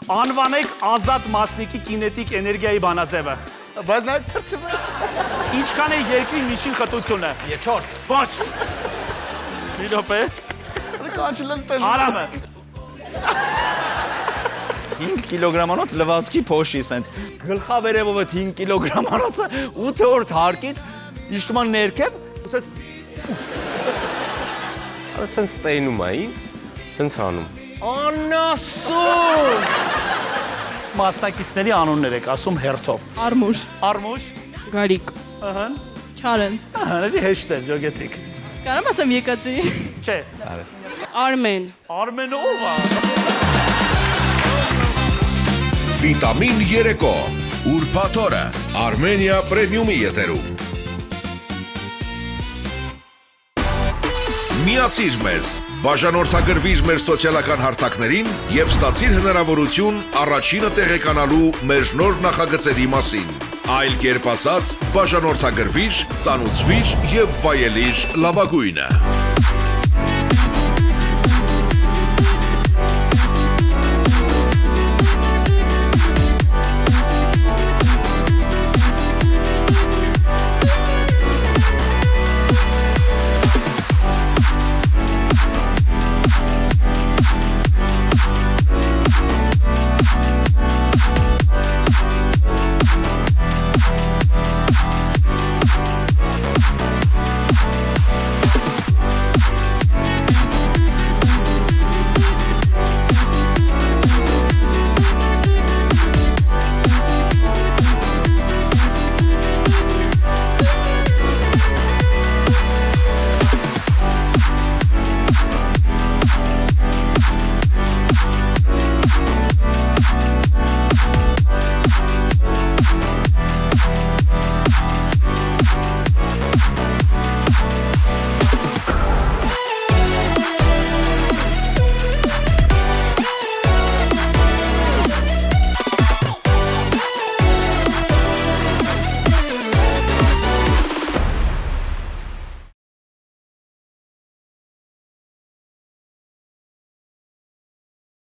Անվանեք ազատ մասնիկի կինետիկ էներգիայի բանաձևը։ Բայց նա թրջում է։ Ինչքան է երկրի միջին խտությունը։ 4 Ոչ։ Մի րոպե։ Կանչել պես։ Արամը։ 5 կիլոգրամանոց լվացքի փոշի սենց գլխավերևով այդ 5 կիլոգրամանոցը 8-րդ հարկից իշտման ներքև ուսած Սենց տենում է ինձ, սենց անում։ անասուն Մասնակիցների անուններ եք ասում հերթով։ Արմուշ, Արմուշ։ Գարիկ, Ահա։ Չարենց, Ահա, հեշտ է, ջոգեցիք։ կարամ ասեմ եկացի։ Չէ։ Արմեն, Արմենը ով է։ Վիտամին 3 Ուրբաթ օրը Armenia Premium-ի եթերում Միացիր մեզ, բաժանորդագրվիր մեր սոցիալական հարթակներին և ստացիր հնարավորություն առաջինը տեղեկանալու մեր նոր նախագծերի մասին։ Այլ կերպ ասած, բաժանորդագրվիր, ծանուցվիր և վայելիր լավագույնը։